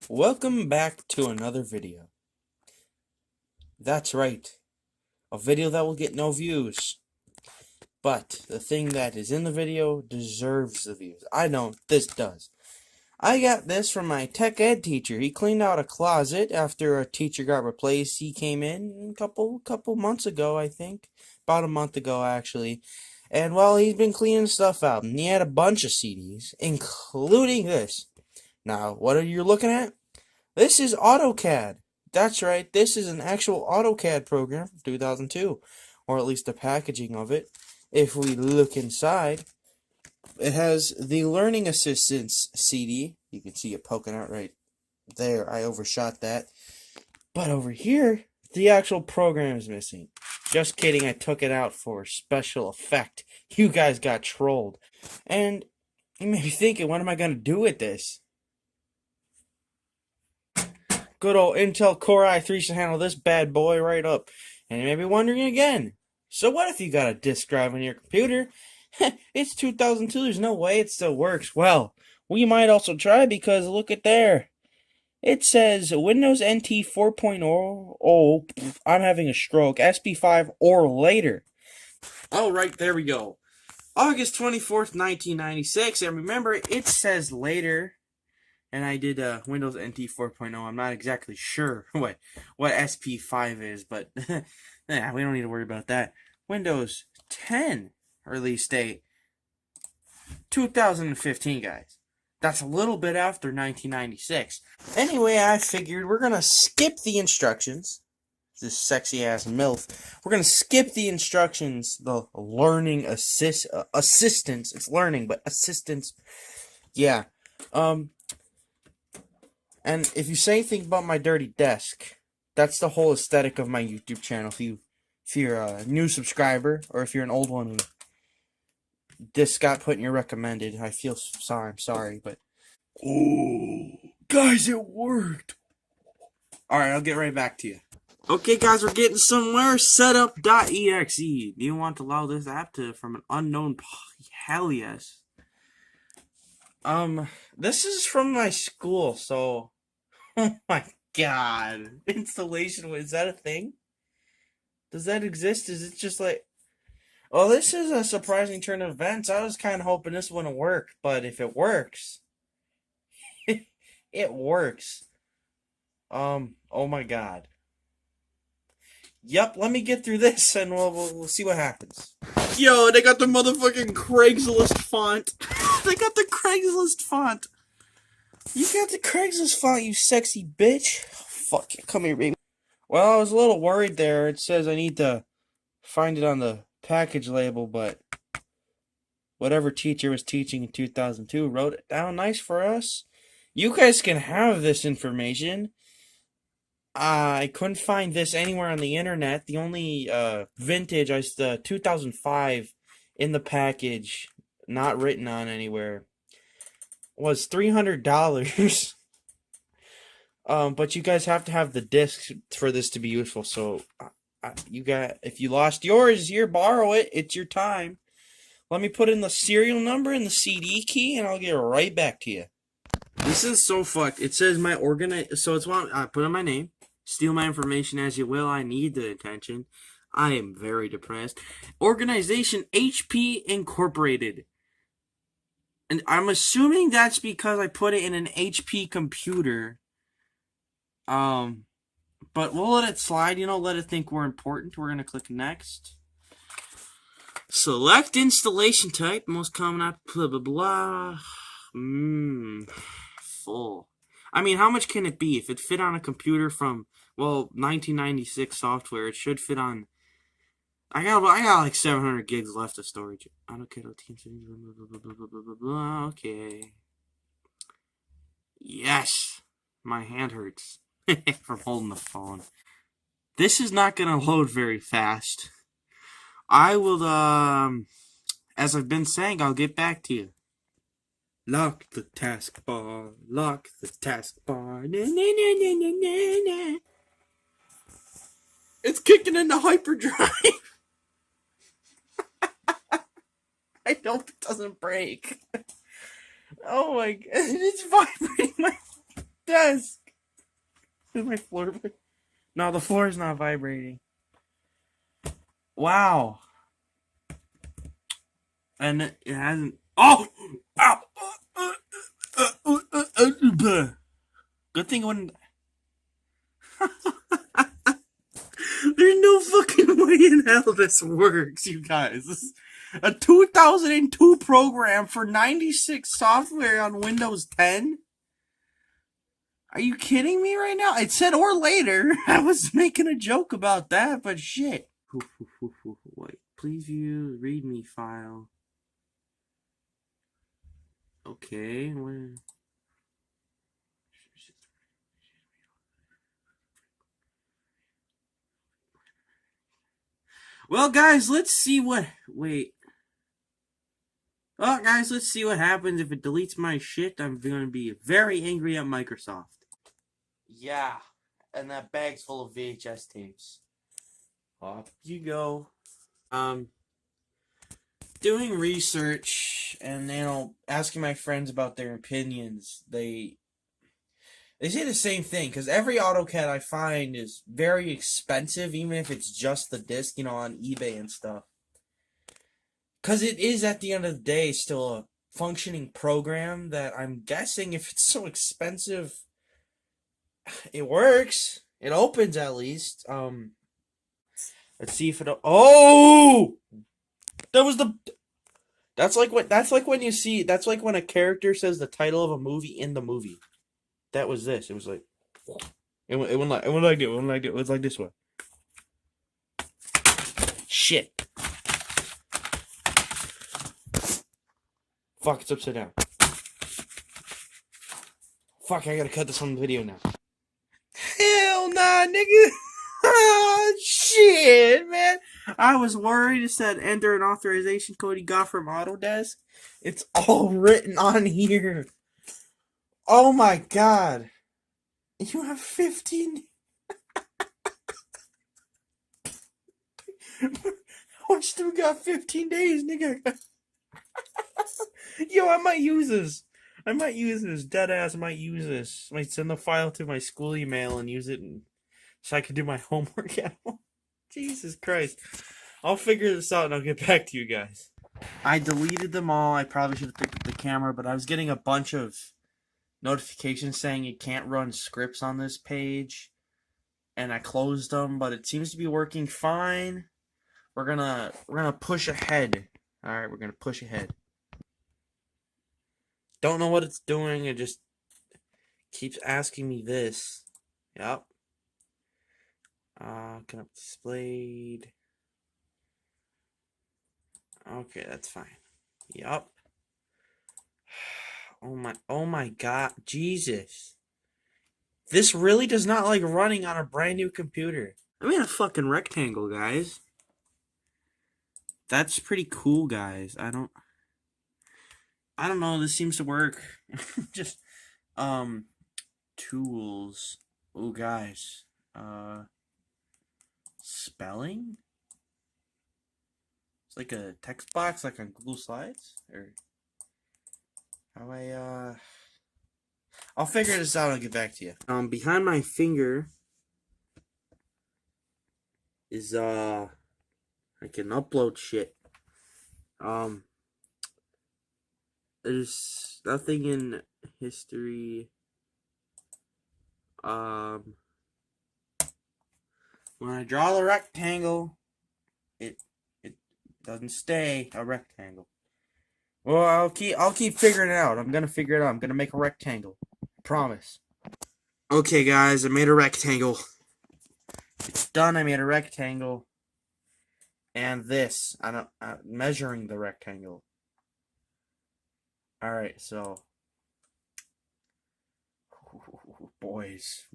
Welcome back to another video. That's right, a video that will get no views. But the thing that is in the video deserves the views. I know this does. I got this from my tech ed teacher. He cleaned out a closet after a teacher got replaced. He came in a couple months ago, I think. About a month ago, actually. And well, he's been cleaning stuff out. And he had a bunch of CDs, including this. Now, what are you looking at? This is AutoCAD. That's right, this is an actual AutoCAD program from 2002, or at least the packaging of it. If we look inside, it has the Learning Assistance CD. You can see it poking out right there. I overshot that. But over here, the actual program is missing. Just kidding, I took it out for special effect. You guys got trolled. And you may be thinking, what am I going to do with this? Good old Intel Core i3 should handle this bad boy right up. And you may be wondering again, so what if you got a disk drive on your computer? It's 2002, there's no way it still works. Well, we might also try because look at there. It says Windows NT 4.0, oh, I'm having a stroke, SP5 or later. Oh, right, there we go. August 24th, 1996, and remember, it says later. And I did Windows NT 4.0. I'm not exactly sure what SP5 is, but yeah, we don't need to worry about that. Windows 10 release date 2015, guys. That's a little bit after 1996. Anyway, I figured we're going to skip the instructions. This sexy-ass MILF. We're going to skip the instructions, the learning assistance. It's learning, but assistance. Yeah. And if you say anything about my dirty desk, that's the whole aesthetic of my YouTube channel. If you're a new subscriber, or if you're an old one who this got put in your recommended, I feel sorry. I'm sorry, but oh, guys, it worked. All right, I'll get right back to you. Okay, guys, we're getting somewhere. Setup.exe. Do you want to allow this app from an unknown? Hell yes. This is from my school, so. Oh my god. Installation, is that a thing? Does that exist? Is it just like... Oh, this is a surprising turn of events. I was kind of hoping this wouldn't work, but if it works... it works. Oh my god. Yep, let me get through this and we'll see what happens. Yo, they got the motherfucking Craigslist font. They got the Craigslist font. You got the Craigslist font, you sexy bitch. Fuck you. Come here, baby. Well, I was a little worried there. It says I need to find it on the package label, but whatever teacher was teaching in 2002 wrote it down nice for us. You guys can have this information. I couldn't find this anywhere on the internet. The only vintage, the 2005 in the package, not written on anywhere, was $300. But you guys have to have the disc for this to be useful. So, if you lost yours, here, borrow it. It's your time. Let me put in the serial number and the CD key, and I'll get right back to you. This is so fucked. It says my so it's one. I put in my name. Steal my information as you will. I need the attention. I am very depressed. Organization HP Incorporated. And I'm assuming that's because I put it in an HP computer. But we'll let it slide, let it think we're important. We're going to click next. Select installation type, most common app, blah, blah, blah. Full. I mean, how much can it be? If it fit on a computer from, 1996 software, it should fit on... I got like 700 gigs left of storage. AutoCAD, blah, blah, blah, blah, blah. Okay. Yes. My hand hurts from holding the phone. This is not going to load very fast. I will, as I've been saying, I'll get back to you. Lock the taskbar. Lock the taskbar. Na, na, na, na, na, na, na. It's kicking into hyperdrive. I hope it doesn't break. Oh my god, it's vibrating my... desk. Is my floor? No, the floor is not vibrating. Wow. And it hasn't. Oh! Ow! Good thing it wouldn't. There's no fucking way in hell this works, you guys. This is a 2002 program for 96 software on Windows 10? Are you kidding me right now? It said or later. I was making a joke about that, but shit. Wait, please view readme file. Okay. Well, guys, let's see what. Wait. Well, guys, let's see what happens if it deletes my shit. I'm going to be very angry at Microsoft. Yeah, and that bag's full of VHS tapes. Off you go. Doing research and, asking my friends about their opinions. They say the same thing, because every AutoCAD I find is very expensive, even if it's just the disc, on eBay and stuff. Because it is, at the end of the day, still a functioning program that I'm guessing if it's so expensive, it works. It opens, at least. Let's see if it... Oh! That was the... That's like when you see... That's like when a character says the title of a movie in the movie. That was this. It was like... It went like it. It was like this one. Shit. Fuck, it's upside down. Fuck, I gotta cut this on the video now. Hell nah, nigga. Shit, man. I was worried. It said enter an authorization code you got from Autodesk. It's all written on here. Oh my god. You have 15... I still got 15 days, nigga. Yo, I might use this. Deadass might use this. Might send the file to my school email and use it so I can do my homework at home. Jesus Christ. I'll figure this out and I'll get back to you guys. I deleted them all. I probably should have picked up the camera, but I was getting a bunch of notifications saying you can't run scripts on this page. And I closed them, but it seems to be working fine. We're gonna push ahead. Alright, we're gonna push ahead. Don't know what it's doing, it just keeps asking me this. Yep. Can I displayed? Okay, that's fine. Yep. Oh my god, Jesus. This really does not like running on a brand new computer. I made a fucking rectangle, guys. That's pretty cool, guys. I don't know, this seems to work. Just tools. Oh, guys. Spelling? It's like a text box like on Google Slides, or how I'll figure this out and I'll get back to you. Behind my finger is I can upload shit. There's nothing in history. When I draw the rectangle, it doesn't stay a rectangle. Well, I'll keep figuring it out. I'm gonna figure it out. I'm gonna make a rectangle. I promise. Okay, guys, I made a rectangle. It's done. I made a rectangle. And this, I'm measuring the rectangle. All right, so, boys,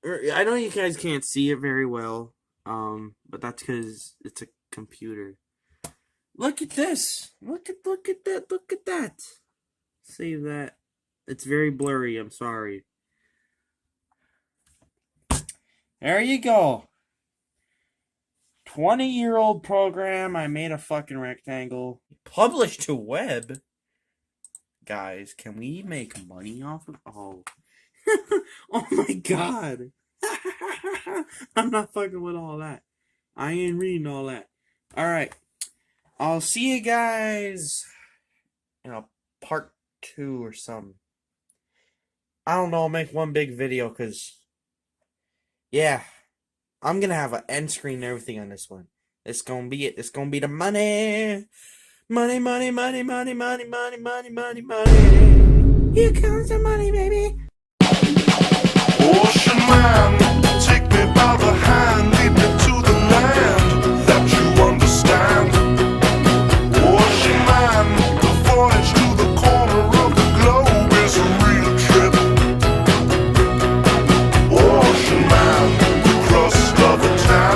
I know you guys can't see it very well, but that's because it's a computer. Look at this. Look at that. Look at that. Save that. It's very blurry. I'm sorry. There you go. 20-year-old program. I made a fucking rectangle. Published to web. guys, can we make money off of? Oh, oh my god! I'm not fucking with all that. I ain't reading all that. All right, I'll see you guys in a part 2 or something. I don't know. I'll make one big video because, yeah, I'm gonna have an end screen and everything on this one. It's gonna be it. It's gonna be the money. Money, money, money, money, money, money, money, money, money. Here comes the money, baby. Ocean man.